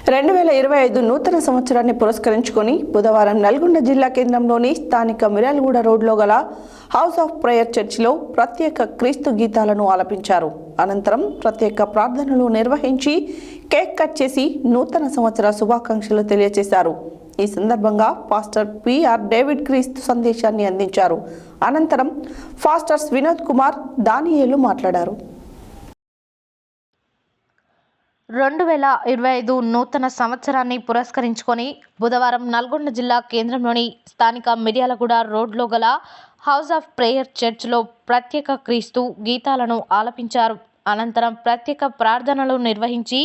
2025 నూతన సంవత్సరాన్ని పురస్కరించుకొని బుధవారం నల్గొండ జిల్లా కేంద్రంలోని స్థానిక మిర్యాలగూడ రోడ్లో గల హౌస్ ఆఫ్ ప్రేయర్ చర్చిలో ప్రత్యేక క్రీస్తు గీతాలను ఆలపించారు. అనంతరం ప్రత్యేక ప్రార్థనలు నిర్వహించి కేక్ కట్ చేసి నూతన సంవత్సర శుభాకాంక్షలు తెలియజేశారు. ఈ సందర్భంగా పాస్టర్ పిఆర్ డేవిడ్ క్రీస్తు సందేశాన్ని అందించారు. అనంతరం పాస్టర్స్ వినోద్ కుమార్, దానియేలు మాట్లాడారు. 2025 నూతన సంవత్సరాన్ని పురస్కరించుకొని బుధవారం నల్గొండ జిల్లా కేంద్రంలోని స్థానిక మిర్యాలగూడ రోడ్లో గల హౌస్ ఆఫ్ ప్రేయర్ చర్చ్లో ప్రత్యేక క్రీస్తు గీతాలను ఆలపించారు. అనంతరం ప్రత్యేక ప్రార్థనలు నిర్వహించి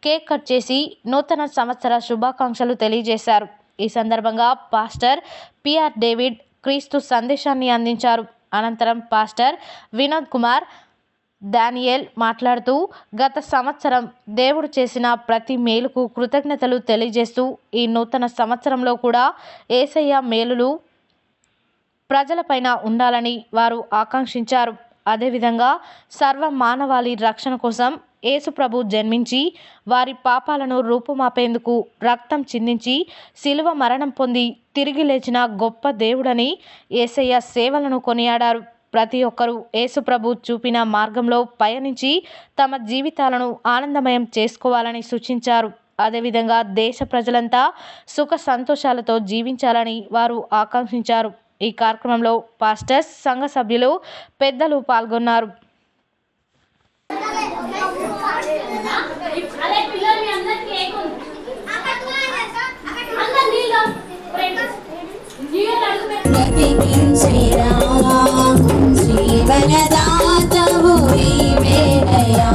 కేక్ కట్ చేసి నూతన సంవత్సర శుభాకాంక్షలు తెలియజేశారు. ఈ సందర్భంగా పాస్టర్ పిఆర్ డేవిడ్ క్రీస్తు సందేశాన్ని అందించారు. అనంతరం పాస్టర్ వినోద్ కుమార్, దానియేల్ మాట్లాడుతూ గత సంవత్సరం దేవుడు చేసిన ప్రతి మేలుకు కృతజ్ఞతలు తెలియజేస్తూ ఈ నూతన సంవత్సరంలో కూడా యేసయ్య మేలులు ప్రజలపైన ఉండాలని వారు ఆకాంక్షించారు. అదేవిధంగా సర్వ మానవాళి రక్షణ కోసం యేసు ప్రభు జన్మించి వారి పాపాలను రూపుమాపేందుకు రక్తం చిందించి శిలువ మరణం పొంది తిరిగి లేచిన గొప్ప దేవుడని యేసయ్య సేవలను కొనియాడారు. ప్రతి ఒక్కరూ యేసు ప్రభు చూపిన మార్గంలో పయనించి తమ జీవితాలను ఆనందమయం చేసుకోవాలని సూచించారు. అదేవిధంగా దేశ ప్రజలంతా సుఖ సంతోషాలతో జీవించాలని వారు ఆకాంక్షించారు. ఈ కార్యక్రమంలో పాస్టర్స్, సంఘ సభ్యులు, పెద్దలు పాల్గొన్నారు. జీవనదాతవు నీవేనయ్యా,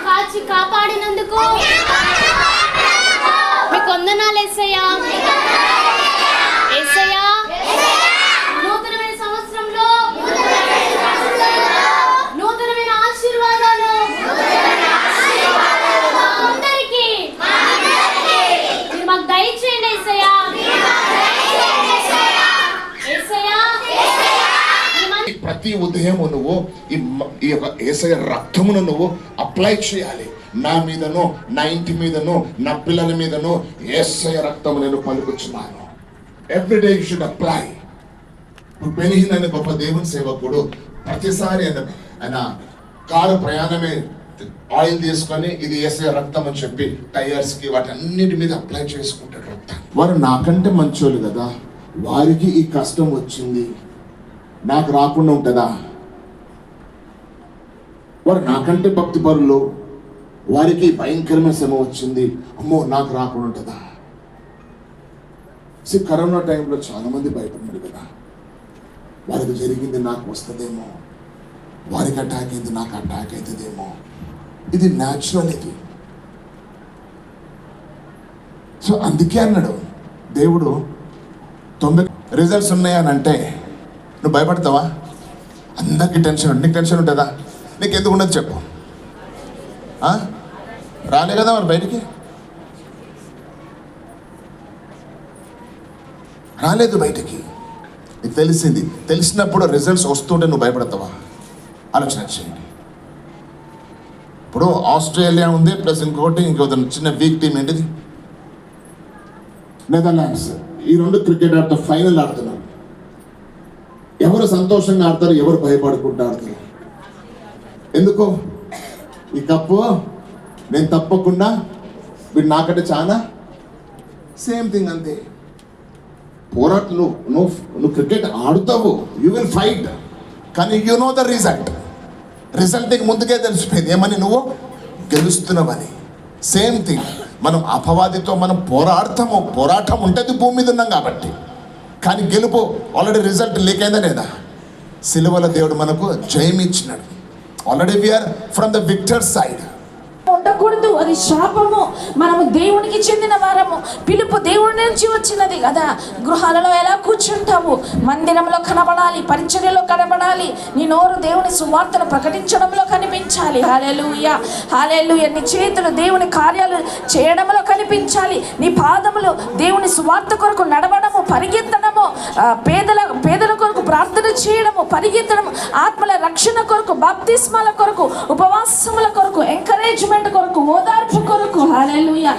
కాచి కాపాడినందుకు మీకు వందనాలు యేసయ్యా. యేసయ్యా, నూతనమైన సంవత్సరంలో నూతనమైన ఆశీర్వాదాలు అందరికీ మీరు మాకు దయచేయండి యేసయ్యా. ప్రతి ఉదయము నువ్వు ఈ యొక్క యేసయ్య రక్తమును నువ్వు అప్లై చేయాలి. నా మీదను, నా ఇంటి మీదను, నా పిల్లల మీదను యేసయ్య రక్తము నేను పలుకుచున్నాను. Everyday you should apply. Benny Hinn అనే గొప్ప దేవుని సేవకుడు ప్రతిసారి ఆయన కారు ప్రయాణమే ఆయిల్ తీసుకొని ఇది యేసయ్య రక్తం అని చెప్పి టైర్స్ కి వాటన్నిటి మీద అప్లై చేసుకుంటాడు రక్తం. వారు నాకంటే మంచోళ్ళు కదా, వారికి ఈ కష్టం వచ్చింది, నాకు రాకుండా ఉంటుందా? వారు నాకంటే భక్తి పరులు, వారికి భయంకరమైన శ్రమ వచ్చింది, అమ్మో నాకు రాకుండా ఉంటుందా? కరోనా టైంలో చాలా మంది భయపడ్డారు కదా, వారికి జరిగింది నాకు వస్తుందేమో, వారికి అటాక్ అయింది నాకు అటాక్ అవుతుందేమో. ఇది న్యాచురల్. ఇది సో అందుకే అన్నాడు దేవుడు 90 రిజల్ట్స్ ఉన్నాయని అంటే నువ్వు భయపడతావా? అందరికీ టెన్షన్ ఉంటుంది. నీకు టెన్షన్ ఉంటుందా? నీకు ఎందుకు ఉండదు చెప్పు. రాలే కదా మరి బయటికి రాలేదు బయటికి. నీకు తెలిసింది, తెలిసినప్పుడు రిజల్ట్స్ వస్తుంటే నువ్వు భయపడతావా? ఆలోచన చేయండి. ఇప్పుడు ఆస్ట్రేలియా ఉంది, ప్లస్ ఇంకొకటి చిన్న వీక్ టీం ఏంటిది, నెదర్లాండ్స్. ఈ రెండు క్రికెట్ ఆడుతూ ఫైనల్ ఆడుతున్నారు. ఎవరు సంతోషంగా ఆడతారు, ఎవరు భయపడుకుంటూ ఆడతారు? ఎందుకు? ఈ కప్పు నేను తప్పకుండా, వీడు నాకంటే చాలా సేమ్ థింగ్ అంతే. పోరాటం నువ్వు క్రికెట్ ఆడుతావు, యూ విల్ ఫైట్, కానీ యూ నో ద రిజల్ట్ నీకు ముందుకే తెలిసిపోయింది ఏమని, నువ్వు గెలుస్తున్నావని. సేమ్ థింగ్ మనం అపవాదితో మనం పోరాటం ఉంటుంది భూమి మీద ఉన్నాం కాబట్టి. కానీ గెలుపు ఆల్రెడీ రిజల్ట్ లేకైందా లేదా? సిలువల దేవుడు మనకు జయం ఇచ్చినాడు. Already we are from the victor side. ఉండకూడదు, అది శాపము. మనము దేవునికి చెందిన వారము, పిలుపు దేవుడి నుంచి వచ్చినది కదా. గృహాలలో ఎలా కూర్చుంటావు? మందిరంలో కనబడాలి, పరిచర్యలో కనబడాలి, నీ నోరు దేవుని సువార్తను ప్రకటించడంలో కనిపించాలి. హల్లెలూయా, హల్లెలూయా. నీ చేతులు దేవుని కార్యాలు చేయడంలో కనిపించాలి. నీ పాదములు దేవుని సువార్త కొరకు నడవడము, పరిగెత్తడం పేదల కొరకు ప్రార్థన చేయడము, పరిగెత్తడం, ఆత్మల రక్షణ కొరకు, బాప్తిస్మాల కొరకు, ఉపవాసముల కొరకు, ఎంకరేజ్మెంట్ కొరకు, ఓదార్పు కొరకు. హల్లెలూయా.